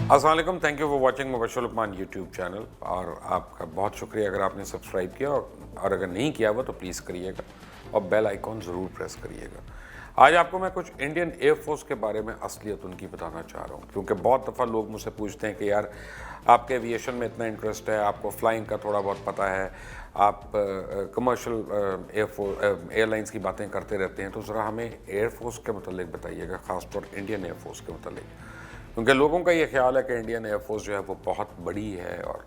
السلام علیکم، thank you for watching Mubashir Luqman YouTube channel, اور آپ کا بہت شکریہ اگر آپ نے سبسکرائب کیا اور اگر نہیں کیا ہوا تو پلیز کریے گا اور بیل آئیکن ضرور پریس کریے گا۔ آج آپ کو میں کچھ انڈین ایئر فورس کے بارے میں اصلیت ان کی بتانا چاہ رہا ہوں، کیونکہ بہت دفعہ لوگ مجھ سے پوچھتے ہیں کہ یار آپ کے ایویشن میں اتنا انٹرسٹ ہے، آپ کو فلائنگ کا تھوڑا بہت پتہ ہے، آپ کمرشل ایئر لائنس کی باتیں کرتے رہتے ہیں، تو ذرا ہمیں ایئر فورس کے متعلق بتائیے گا، خاص طور انڈین ایئر فورس کے متعلق، کیونکہ لوگوں کا یہ خیال ہے کہ انڈین ایئر فورس جو ہے وہ بہت بڑی ہے اور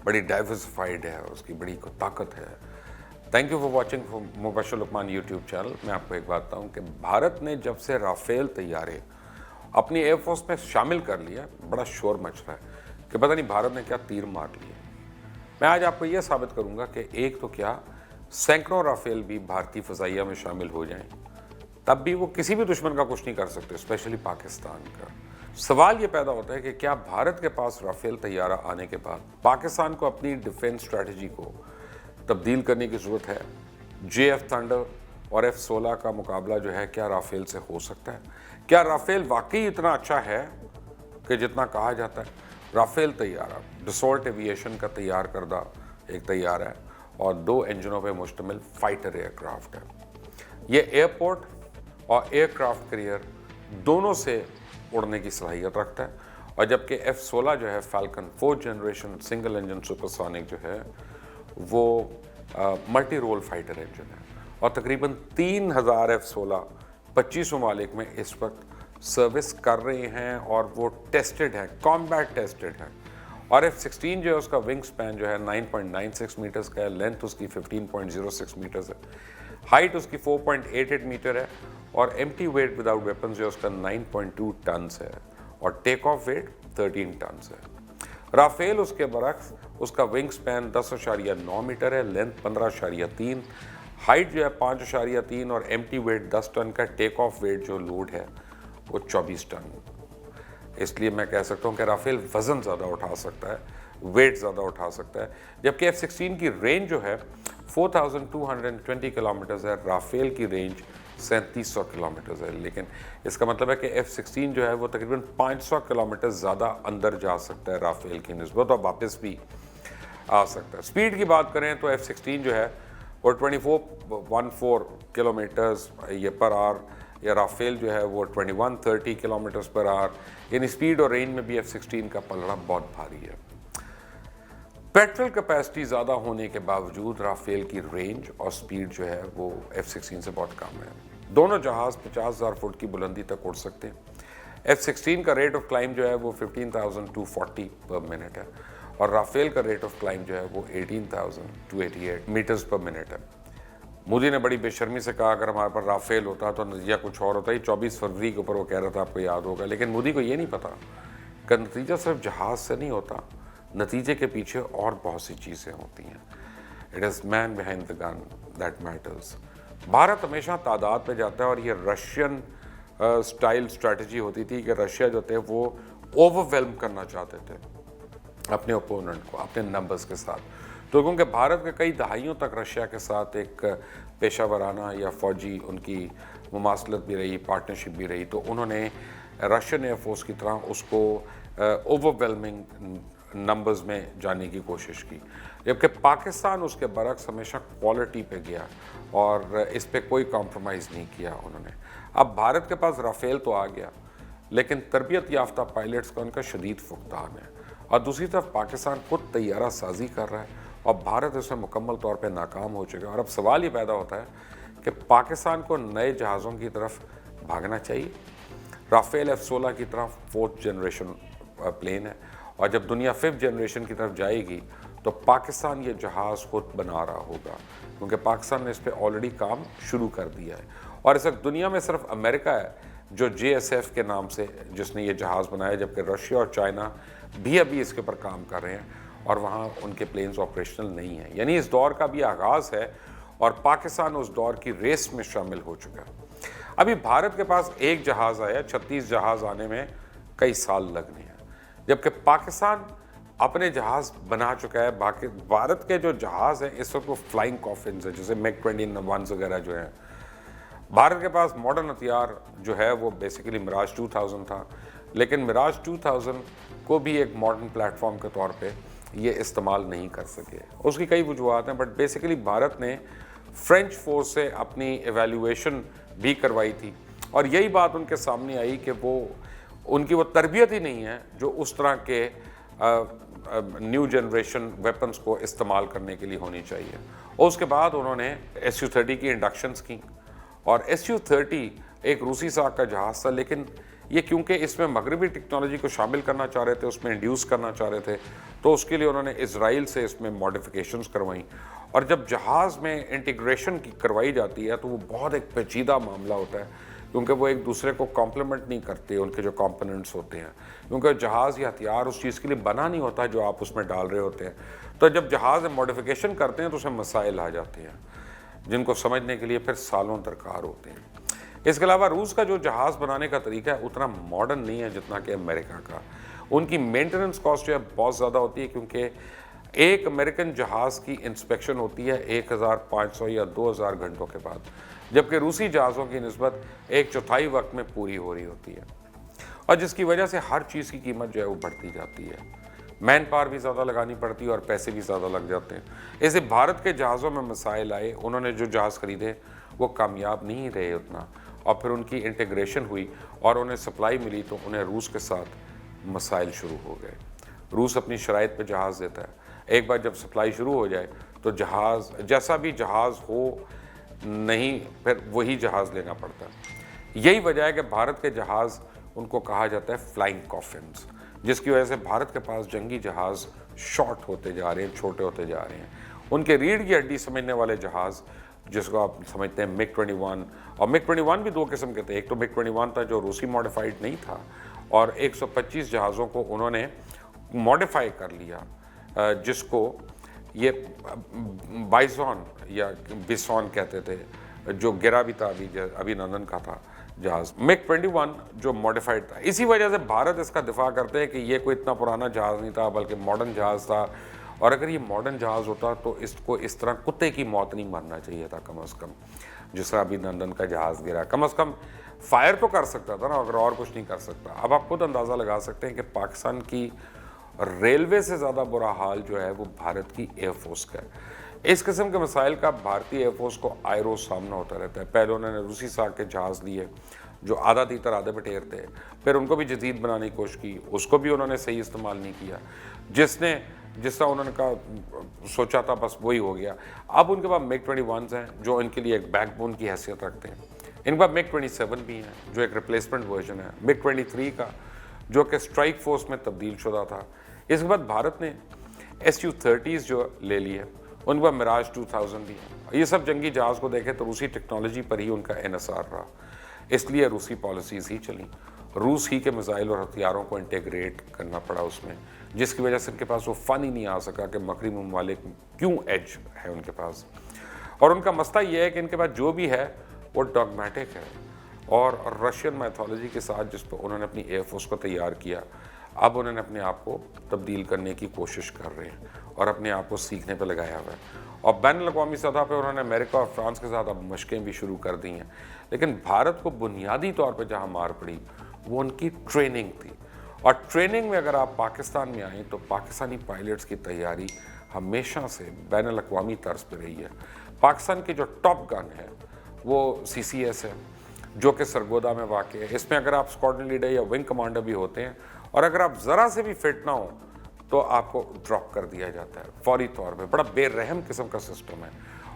بڑی ڈائیورسفائڈ ہے اور اس کی بڑی طاقت ہے۔ Thank you for watching Mubashir Luqman YouTube channel. میں آپ کو ایک بات بتاؤں کہ بھارت نے جب سے رافیل طیارے اپنی ایئر فورس میں شامل کر لیا، بڑا شور مچ رہا ہے کہ پتہ نہیں بھارت نے کیا تیر مار لیے۔ میں آج آپ کو یہ ثابت کروں گا کہ ایک تو کیا سینکڑوں رافیل بھی بھارتی فضائیہ میں شامل ہو جائیں تب بھی وہ کسی بھی دشمن کا کچھ نہیں کر سکتے، اسپیشلی پاکستان کا۔ سوال یہ پیدا ہوتا ہے کہ کیا بھارت کے پاس رافیل طیارہ آنے کے بعد پاکستان کو اپنی ڈیفنس اسٹریٹجی کو تبدیل کرنے کی ضرورت ہے؟ JF تھنڈر اور F-16 کا مقابلہ جو ہے کیا رافیل سے ہو سکتا ہے؟ کیا رافیل واقعی اتنا اچھا ہے کہ جتنا کہا جاتا ہے؟ رافیل طیارہ ڈسولٹ ایویشن کا تیار کردہ ایک طیارہ ہے اور 2 انجنوں پہ مشتمل فائٹر ایئر کرافٹ ہے۔ یہ ایئرپورٹ اور ایئر کرافٹ کیریئر دونوں سے اڑنے کی صلاحیت رکھتا ہے، اور جبکہ F-16 جو ہے falcon 4 generation single engine supersonic جو ہے وہ ملٹی رول فائٹر انجن ہے، اور تقریباً 3000 F-16 25 ممالک میں اس وقت سروس کر رہے ہیں اور وہ ٹیسٹڈ ہیں، کامبیٹ ٹیسٹڈ ہیں۔ اور F-16 جو ہے اس کا ونگ سپین جو ہے 9.96 میٹرز کا ہے، لینتھ اس کی 15.06 میٹرز ہے، ہائٹ اس کی 4.88 میٹر ہے، اور ایمٹی ویٹ وداؤٹ ویپنز جو اس کا 9.2 ٹنز ہے، اور ٹیک آف ویٹ 13 ٹنز ہے۔ رافیل اس کے برعکس اس کا ونگ سپین 10.9 میٹر ہے، لینتھ 15.3، ہائٹ جو ہے 5.3 اور ایمٹی ویٹ 10 ٹن کا، ٹیک آف ویٹ جو لوڈ ہے وہ 24 ٹن۔ اس لیے میں کہہ سکتا ہوں کہ رافیل وزن زیادہ اٹھا سکتا ہے، ویٹ زیادہ اٹھا سکتا ہے، جبکہ F-16 کی رینج جو ہے 4220 کلومیٹرز ہے، رافیل کی رینج 3700 کلومیٹرز ہے، لیکن اس کا مطلب ہے کہ F-16 جو ہے وہ تقریباً 500 کلومیٹر زیادہ اندر جا سکتا ہے رافیل کی نسبت، اور واپس بھی آ سکتا ہے۔ سپیڈ کی بات کریں تو F-16 جو ہے وہ 2414 کلومیٹرز یہ پر آور، یا رافیل جو ہے وہ 2130 کلومیٹرز پر آور، یعنی سپیڈ اور رینج میں بھی F-16 کا پلڑا بہت بھاری ہے۔ پیٹرول کیپیسٹی زیادہ ہونے کے باوجود رافیل کی رینج اور سپیڈ جو ہے وہ F-16 سے بہت کم ہے۔ دونوں جہاز 50,000 فٹ کی بلندی تک اڑ سکتے ہیں۔ F-16 کا ریٹ آف کلائم جو ہے وہ 15,240 پر منٹ ہے، اور رافیل کا ریٹ آف کلائم جو ہے وہ 18,288 میٹرز پر منٹ ہے۔ مودی نے بڑی بے شرمی سے کہا اگر ہمارے پر رافیل ہوتا تو نتیجہ کچھ اور ہوتا ہے۔ 24 فروری کے اوپر وہ کہہ رہا تھا، آپ کو یاد ہوگا، لیکن مودی کو یہ نہیں پتا کہ نتیجہ صرف جہاز سے نہیں ہوتا، نتیجے کے پیچھے اور بہت سی چیزیں ہوتی ہیں۔ It is man behind the gun that matters. Bharat ہمیشہ تعداد پہ جاتا ہے، اور یہ رشین سٹائل اسٹریٹجی ہوتی تھی کہ رشیا جو تھے وہ اوور ویلم کرنا چاہتے تھے اپنے اوپوننٹ کو اپنے نمبرز کے ساتھ، تو کیونکہ بھارت کے کئی دہائیوں تک رشیا کے ساتھ ایک پیشہ ورانہ یا فوجی ان کی مماثلت بھی رہی، پارٹنرشپ بھی رہی، تو انہوں نے رشین ایئر فورس کی طرح اس کو اوور ویلمنگ نمبرز میں جانے کی کوشش کی، جبکہ پاکستان اس کے برعکس ہمیشہ کوالٹی پہ گیا اور اس پہ کوئی کمپرومائز نہیں کیا انہوں نے۔ اب بھارت کے پاس رافیل تو آ گیا، لیکن تربیت یافتہ پائلٹس کا ان کا شدید فقدان ہے، اور دوسری طرف پاکستان خود طیارہ سازی کر رہا ہے اور بھارت اس میں مکمل طور پہ ناکام ہو چکا ہے۔ اور اب سوال یہ پیدا ہوتا ہے کہ پاکستان کو نئے جہازوں کی طرف بھاگنا چاہیے۔ رافیل F-16 کی طرف 4th جنریشن پلین ہے، اور جب دنیا 5th جنریشن کی طرف جائے گی تو پاکستان یہ جہاز خود بنا رہا ہوگا، کیونکہ پاکستان نے اس پہ آلریڈی کام شروع کر دیا ہے، اور اس وقت دنیا میں صرف امریکہ ہے جو JSF کے نام سے جس نے یہ جہاز بنایا، جبکہ رشیا اور چائنا بھی ابھی اس کے اوپر کام کر رہے ہیں، اور وہاں ان کے پلینز آپریشنل نہیں ہیں۔ یعنی اس دور کا بھی آغاز ہے، اور پاکستان اس دور کی ریس میں شامل ہو چکا ہے۔ ابھی بھارت کے پاس ایک جہاز آیا، 36 جہاز آنے میں کئی سال لگنے ہیں، جبکہ پاکستان اپنے جہاز بنا چکا ہے۔ بھارت کے جو جہاز ہیں اس وقت وہ فلائنگ کافنز ہیں، جیسے MiG-21 وغیرہ جو ہیں، भारत के पास मॉडर्न हथियार जो है वो बेसिकली मिराज 2000 था, लेकिन मिराज 2000 को भी एक मॉडर्न प्लेटफॉर्म के तौर पे ये इस्तेमाल नहीं कर सके। उसकी कई वजूहत हैं, बट बेसिकली भारत ने फ्रेंच फोर्स से अपनी एवेल्यूएशन भी करवाई थी और यही बात उनके सामने आई कि उनकी वो तरबियत ही नहीं है जो उस तरह के न्यू जनरेशन वेपन्स को इस्तेमाल करने के लिए होनी चाहिए। और उसके बाद उन्होंने Su-30 की इंडक्शंस की और Su-30 एक रूसी साख का जहाज़ था, लेकिन ये क्योंकि इसमें मगरबी टेक्नोलॉजी को शामिल करना चाह रहे थे, उसमें इंड्यूस करना चाह रहे थे, तो उसके लिए उन्होंने इजराइल से इसमें मॉडिफिकेशंस करवाई। और जब जहाज़ में इंटीग्रेशन की करवाई जाती है तो वो बहुत एक पेचीदा मामला होता है, क्योंकि वो एक दूसरे को कॉम्प्लीमेंट नहीं करते उनके जो कंपोनेंट्स होते हैं, क्योंकि जहाज़ या हथियार उस चीज़ के लिए बना नहीं होता जो आप उसमें डाल रहे होते हैं। तो जब जहाज़ में मॉडिफिकेशन करते हैं तो उसमें मसाइल आ जाते हैं जिनको समझने के लिए फिर सालों दरकार होते हैं। इसके अलावा रूस का जो जहाज़ बनाने का तरीका है उतना मॉडर्न नहीं है जितना कि अमेरिका का। उनकी मेंटेनेंस कॉस्ट जो है बहुत ज़्यादा होती है, क्योंकि एक अमेरिकन जहाज़ की इंस्पेक्शन होती है 1500 या 2000 घंटों के बाद, जबकि रूसी जहाज़ों की निस्बत 1/4 वक्त में पूरी हो रही होती है, और जिसकी वजह से हर चीज़ की कीमत जो है वो बढ़ती जाती है। मैन पावर भी ज़्यादा लगानी पड़ती है और पैसे भी ज़्यादा लग जाते हैं। ऐसे भारत के जहाज़ों में मसाइल आए, उन्होंने जो जहाज़ खरीदे वो कामयाब नहीं रहे उतना, और फिर उनकी इंटीग्रेशन हुई और उन्हें सप्लाई मिली तो उन्हें रूस के साथ मसाइल शुरू हो गए। रूस अपनी शराइत पे जहाज़ देता है, एक बार जब सप्लाई शुरू हो जाए तो जहाज़ जैसा भी जहाज़ हो नहीं, फिर वही जहाज़ लेना पड़ता है। यही वजह है कि भारत के जहाज़ उनको कहा जाता है फ्लाइंग कॉफिन्स, जिसकी वजह से भारत के पास जंगी जहाज़ शॉर्ट होते जा रहे हैं, छोटे होते जा रहे हैं। उनके रीढ़ की हड्डी समझने वाले जहाज़ जिसको आप समझते हैं MiG-21, और MiG-21 भी दो किस्म के थे। एक तो MiG-21 था जो रूसी मॉडिफाइड नहीं था, और 125 जहाज़ों को उन्होंने मॉडिफाई कर लिया, जिसको ये बाइसॉन या बिसॉन कहते थे, जो गिरा भी था अभिनंदन का था जहाज़। MiG-21 जो मॉडिफाइड था, इसी वजह से भारत इसका दिफा करते हैं कि ये कोई इतना पुराना जहाज़ नहीं था बल्कि मॉडर्न जहाज़ था, और अगर ये मॉडर्न जहाज़ होता तो इसको इस तरह कुत्ते की मौत नहीं मरना चाहिए था कम अज़ कम, जिस तरह अभिनंदन का जहाज़ गिरा। कम अज़ कम फायर तो कर सकता था ना, अगर और कुछ नहीं कर सकता। अब आप खुद अंदाज़ा लगा सकते हैं कि पाकिस्तान की रेलवे से ज़्यादा बुरा हाल जो है वो भारत की एयरफोर्स का है। इस किस्म के मसाइल का भारतीय एयरफोर्स को आए रोज़ सामना होता रहता है। पहले उन्होंने रूसी साख के जहाज़ लिए जो आधा तीतर आधे बटेर थे, फिर उनको भी जदीद बनाने की कोशिश की, उसको भी उन्होंने सही इस्तेमाल नहीं किया। जिस तरह उन्होंने कहा सोचा था बस वही हो गया। अब उनके पास MiG-21 हैं जो इनके लिए एक बैकबोन की हैसियत रखते हैं। इनके पास MiG-27 भी हैं जो एक रिप्लेसमेंट वर्जन है MiG-23 का, जो कि स्ट्राइक फोर्स में तब्दील शुदा था। इसके बाद भारत ने Su-30s जो ले लिए, उनके बाद मिराज 2000 भी है। ये सब जंगी जहाज़ को देखें तो रूसी टेक्नोलॉजी पर ही उनका इन्हिसार रहा, इसलिए रूसी पॉलिसीज़ ही चली। रूस ही के मिसाइल और हथियारों को इंटीग्रेट करना पड़ा उसमें, जिसकी वजह से इनके पास वो फ़न ही नहीं आ सका कि मगरबी ममालिक क्यों एज है उनके पास। और उनका मसला ये है कि इनके पास जो भी है वो डॉगमेटिक है, और रशियन मैथोलॉजी के साथ जिस पर उन्होंने अपनी एयरफोर्स को तैयार किया, अब उन्होंने अपने आप को तब्दील करने की कोशिश कर रहे हैं और अपने आप को सीखने पर लगाया हुआ है। और बैन-उल-अक़वामी सतह पर उन्होंने अमेरिका और फ्रांस के साथ अब मशक़ें भी शुरू कर दी हैं। लेकिन भारत को बुनियादी तौर पर जहाँ मार पड़ी वो उनकी ट्रेनिंग थी, और ट्रेनिंग में अगर आप पाकिस्तान में आएँ तो पाकिस्तानी पायलट्स की तैयारी हमेशा से बैन-उल-अक़वामी तर्ज पर रही है। पाकिस्तान की जो टॉप गन है वो CCS है, जो कि सरगोदा में वाक़ है। इसमें अगर आप स्क्वाड्रन लीडर या विंग कमांडर भी होते हैं, और अगर आप ज़रा से भी फिट ना हो तो आपको ड्रॉप कर दिया जाता है फौरी तौर पे। बड़ा बेरहम किस्म का सिस्टम है,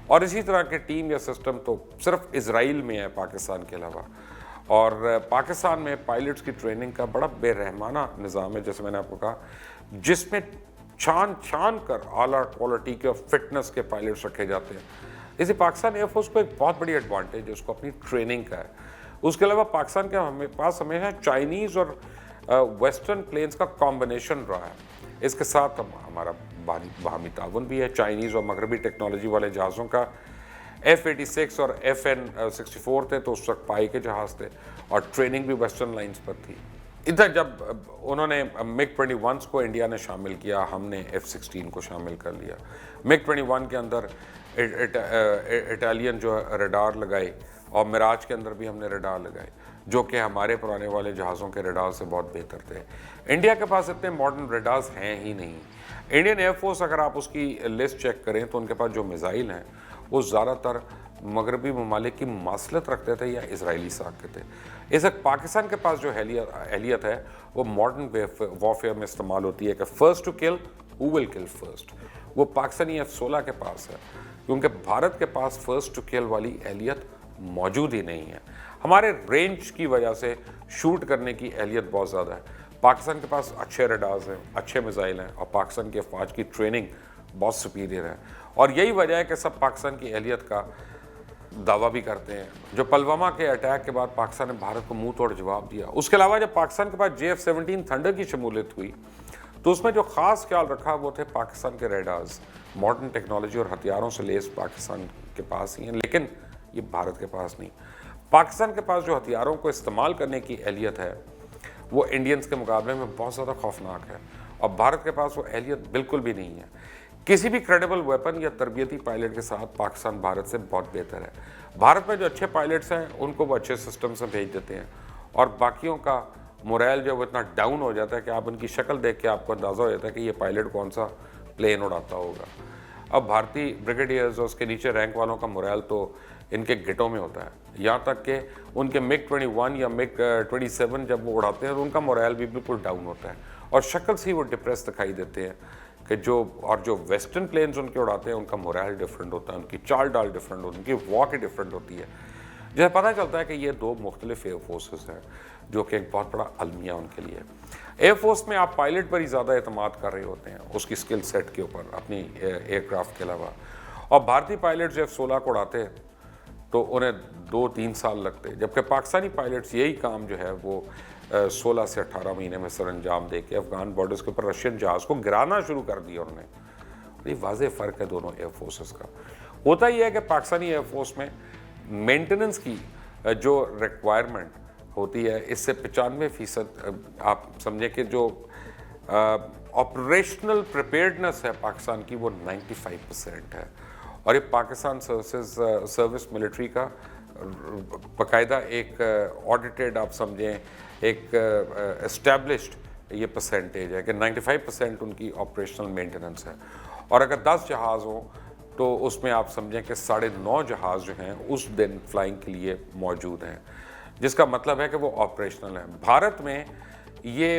और इसी तरह के टीम या सिस्टम तो सिर्फ इजराइल में है पाकिस्तान के अलावा। और पाकिस्तान में पायलट्स की ट्रेनिंग का बड़ा बेरहमाना निज़ाम है, जैसे मैंने आपको कहा, जिसमें छान छान कर आला क्वालिटी के और फिटनेस के पायलट्स रखे जाते हैं। इसी पाकिस्तान एयरफोर्स को एक बहुत बड़ी एडवांटेज है उसको अपनी ट्रेनिंग का है। उसके अलावा पाकिस्तान के पास हमेशा चाइनीज़ और वेस्टर्न प्लेन्स का कॉम्बिनेशन रहा है। इसके साथ हमारा बाहमी ताउन भी है। चाइनीज़ और मगरबी टेक्नोलॉजी वाले जहाज़ों का F-86 और FN-64 थे, तो उस वक्त पाई के जहाज़ थे, और ट्रेनिंग भी वेस्टर्न लाइंस पर थी। इधर जब उन्होंने MiG-21 को इंडिया ने शामिल किया, हमने F-16 को शामिल कर लिया। MiG-21 के अंदर इटालियन जो रडार लगाए और मिराज के अंदर भी हमने रडार लगाए जो कि हमारे पुराने वाले जहाज़ों के रडार से बहुत बेहतर थे। इंडिया के पास इतने मॉडर्न रडार्स हैं ही नहीं। इंडियन एयरफोर्स अगर आप उसकी लिस्ट चेक करें तो उनके पास जो मिसाइल हैं वो ज़्यादातर मगरबी ममालिक की मासलत रखते थे या इसराइली साख के थे। इस वक्त पाकिस्तान के पास जो एहलियत है वो मॉडर्न वॉरफेयर में इस्तेमाल होती है कि first to kill who will kill first, वो पाकिस्तानी F-16 के पास है, क्योंकि भारत के पास फर्स्ट टू किल वाली एहलियत मौजूद ही नहीं है। हमारे रेंज की वजह से शूट करने की एहलियत बहुत ज़्यादा है। पाकिस्तान के पास अच्छे रडार्स हैं, अच्छे मिसाइल हैं और पाकिस्तान की अफवाज की ट्रेनिंग बहुत सुपीरियर है। और यही वजह है कि सब पाकिस्तान की एहलियत का दावा भी करते हैं। जो पुलवामा के अटैक के बाद पाकिस्तान ने भारत को मुंह तोड़ जवाब दिया। उसके अलावा जब पाकिस्तान के पास JF-17 थंडर की शमूलियत हुई तो उसमें जो ख़ास ख्याल रखा वो थे पाकिस्तान के रेडार्स। मॉडर्न टेक्नोलॉजी और हथियारों से लेस पाकिस्तान के पास ही हैं, लेकिन ये भारत के पास नहीं। पाकिस्तान के पास जो हथियारों को इस्तेमाल करने की एहलियत है वो इंडियंस के मुकाबले में बहुत ज़्यादा खौफनाक है और भारत के पास वो एहलियत बिल्कुल भी नहीं है। किसी भी क्रेडिबल वेपन या तरबियती पायलट के साथ पाकिस्तान भारत से बहुत बेहतर है। भारत में जो अच्छे पायलट्स हैं उनको वो अच्छे सिस्टम से भेज देते हैं और बाकियों का मोरल जो वो इतना डाउन हो जाता है कि आप उनकी शक्ल देख के आपको अंदाज़ा हो जाता है कि ये पायलट कौन सा प्लेन उड़ाता होगा। अब भारतीय ब्रिगेडियर्स और उसके नीचे रैंक वालों का मोरल तो इनके गिटों में होता है, यहाँ तक कि उनके MiG-21 या MiG-27 जब वो उड़ाते हैं तो उनका मोरल भी बिल्कुल डाउन होता है और शक्ल से ही वो डिप्रेस दिखाई देते हैं कि जो वेस्टर्न प्लेन्स उनके उड़ाते हैं उनका मोरल डिफरेंट होता है, उनकी चाल डाल डिफरेंट होती है, उनकी वॉक डिफरेंट होती है। जैसे पता चलता है कि ये दो मुख्तलिफ एयर फोर्सेस हैं जो कि एक बहुत बड़ा अलमिया उनके लिए। एयरफोर्स में आप पायलट पर ही ज़्यादा एतमाद कर रहे होते हैं उसकी स्किल सेट के ऊपर अपनी एयरक्राफ्ट के अलावा। और भारतीय पायलट जब F-16 को उड़ाते तो उन्हें 2-3 साल लगते, जबकि पाकिस्तानी पायलट्स यही काम जो है वो 16 से 18 महीने में सर अंजाम दे के अफगान बॉर्डर्स के ऊपर रशियन जहाज़ को गिराना शुरू कर दिया उन्होंने। ये वाज़ेह फ़र्क है दोनों एयर फोर्सेस का। होता ही है कि पाकिस्तानी एयर फोर्स में मेंटेनेंस की जो रिक्वायरमेंट होती है इससे 95% आप समझें कि जो ऑपरेशनल प्रिपेयर्डनेस है पाकिस्तान की वो 95% है। और ये पाकिस्तान सर्विस मिलिट्री का बाकायदा एक ऑडिटेड आप समझें एक एस्टेब्लिश्ड ये परसेंटेज है कि 95% उनकी ऑपरेशनल मेंटेनेंस है। और अगर 10 जहाज़ हों तो उसमें आप समझें कि 9.5 जहाज़ जो हैं उस दिन फ्लाइंग के लिए मौजूद हैं, जिसका मतलब है कि वो ऑपरेशनल हैं। भारत में ये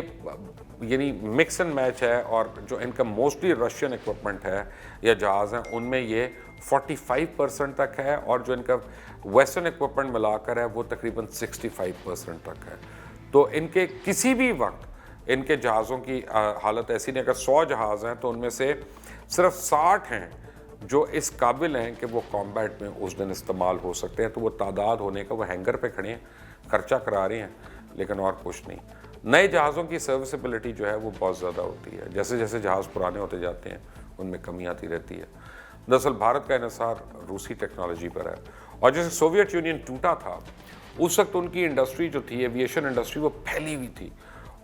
यानी मिक्स एंड मैच है और जो इनका मोस्टली रशियन इक्विपमेंट है या जहाज़ हैं उनमें ये 45% तक है और जो इनका वेस्टर्न इक्विपमेंट मिलाकर है वो तकरीबन 65% तक है। तो इनके किसी भी वक्त इनके जहाज़ों की हालत ऐसी नहीं, अगर 100 जहाज़ हैं तो उनमें से सिर्फ 60 हैं जो इस काबिल हैं कि वो कॉम्बैट में उस दिन इस्तेमाल हो सकते हैं। तो वो तादाद होने का वो हैंगर पे खड़े हैं, खर्चा करा रहे हैं, लेकिन और कुछ नहीं। नए जहाज़ों की सर्विसबिलिटी जो है वो बहुत ज़्यादा होती है, जैसे जैसे जहाज़ पुराने होते जाते हैं उनमें कमी आती रहती है। दरअसल भारत का इन्हिसार रूसी टेक्नोलॉजी पर है और जैसे सोवियत यूनियन टूटा था उस वक्त उनकी इंडस्ट्री जो थी एविएशन इंडस्ट्री वो फैली हुई थी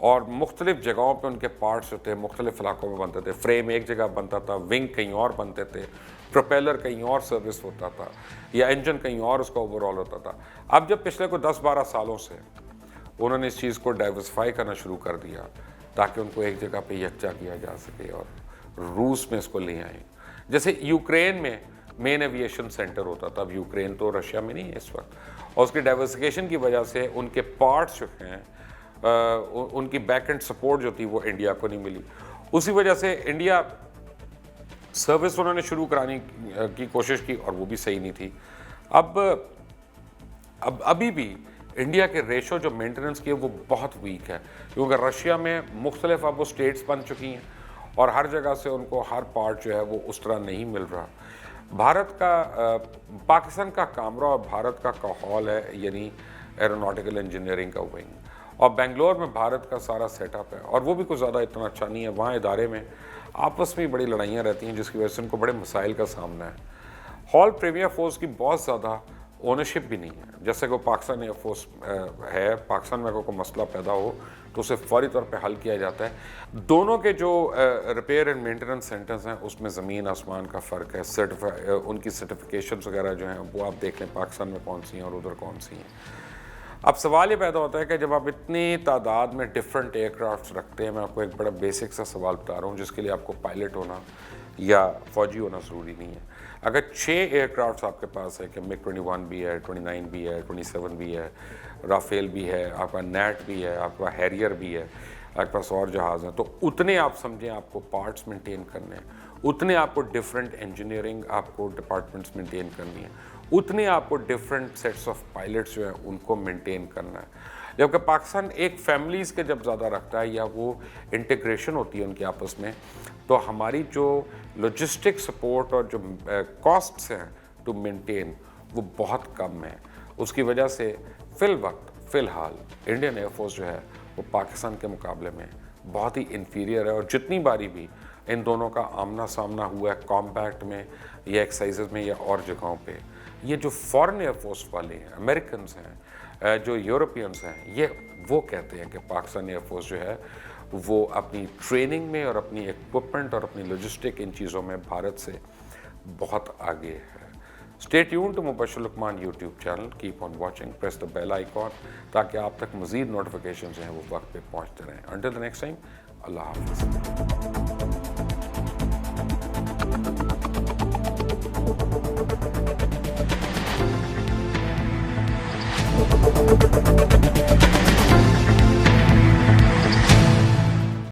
और मुख्तलिफ जगहों पे उनके पार्ट्स जो थे मुख्तलिफ इलाकों में बनते थे। फ्रेम एक जगह बनता था, विंग कहीं और बनते थे, प्रोपेलर कहीं और सर्विस होता था या इंजन कहीं और उसका ओवरऑल होता था। अब जब पिछले को 10-12 सालों से उन्होंने इस चीज़ को डाइवर्सिफाई करना शुरू कर दिया ताकि उनको एक जगह पे यकजा किया जा सके और रूस में इसको ले आए। जैसे यूक्रेन में मेन एविएशन सेंटर होता था, अब यूक्रेन तो रशिया में नहीं है इस वक्त, और उसकी डाइवर्सिफिकेशन की वजह से उनके पार्ट्स जो हैं उनकी बैक एंड सपोर्ट जो थी वो इंडिया को नहीं मिली। उसी वजह से इंडिया सर्विस उन्होंने शुरू कराने की कोशिश की और वो भी सही नहीं थी। अब अभी भी इंडिया के रेशो जो मेंटेनेंस की है वो बहुत वीक है, क्योंकि रशिया में मुख्तलिफ अब वो स्टेट्स बन चुकी हैं और हर जगह से उनको हर पार्ट जो है वो उस तरह नहीं मिल रहा। भारत का पाकिस्तान का कामरा और भारत का हॉल है यानी एरोनॉटिकल इंजीनियरिंग का विंग, और बेंगलोर में भारत का सारा सेटअप है और वो भी कुछ ज़्यादा इतना अच्छा नहीं है। वहाँ इदारे में आपस में बड़ी लड़ाइयाँ रहती हैं जिसकी वजह से उनको बड़े मसाइल का सामना है। हॉल प्रीमियर फोर्स की बहुत ज़्यादा ओनरशिप भी नहीं है, जैसे कि पाकिस्तान एयर फोर्स है। पाकिस्तान में अगर कोई मसला पैदा हो तो उसे फौरी तौर पे हल किया जाता है। दोनों के जो रिपेयर एंड मेंटेनेंस सेंटर्स हैं उसमें ज़मीन आसमान का फ़र्क है। उनकी सर्टिफिकेशंस वगैरह जो हैं वो आप देख लें पाकिस्तान में कौन सी हैं और उधर कौन सी हैं। अब सवाल ये पैदा होता है कि जब आप इतनी तादाद में डिफरेंट एयरक्राफ्ट रखते हैं, मैं आपको एक बड़ा बेसिक सा सवाल बता रहा हूँ जिसके लिए आपको पायलट होना या फ़ौजी होना ज़रूरी नहीं है। अगर 6 एयरक्राफ्ट आपके पास है कि मिग 21 भी है, 29 भी है, 27 भी है, राफेल भी है, आपका नेट भी है, आपका हैरियर भी है, आपके पास और जहाज़ हैं, तो उतने आप समझें आपको पार्ट्स मेंटेन करने हैं, उतने आपको डिफरेंट इंजीनियरिंग आपको डिपार्टमेंट्स मेंटेन करनी है, उतने आपको डिफरेंट सेट्स ऑफ पायलट्स जो हैं उनको मेंटेन करना है। जबकि पाकिस्तान एक फैमिलीज़ के जब ज़्यादा रखता है या वो इंटीग्रेशन होती है उनके आपस में, तो हमारी जो लॉजिस्टिक सपोर्ट और जो कॉस्ट्स हैं टू मेंटेन वो बहुत कम है। उसकी वजह से फ़िलहाल इंडियन एयरफोर्स जो है वो पाकिस्तान के मुकाबले में बहुत ही इन्फीरियर है। और जितनी बारी भी इन दोनों का आमना सामना हुआ है कॉम्बैट में या एक्सरसाइजेज में या और जगहों पे, ये जो फॉरेन एयरफोर्स वाले हैं, अमेरिकन्स हैं, जो यूरोपियंस हैं, ये वो कहते हैं कि पाकिस्तान एयरफोर्स जो है वो अपनी ट्रेनिंग में और अपनी इक्विपमेंट और अपनी लॉजिस्टिक इन चीज़ों में भारत से बहुत आगे है। Stay tuned to Mubashir Luqman YouTube channel, keep on watching, press the bell icon ताकि आप तक मज़ीद नोटिफिकेशन जो हैं वो वक्त पे पहुँचते रहें। अंटिल द नेक्स्ट टाइम, अल्लाह हाफ़िज़।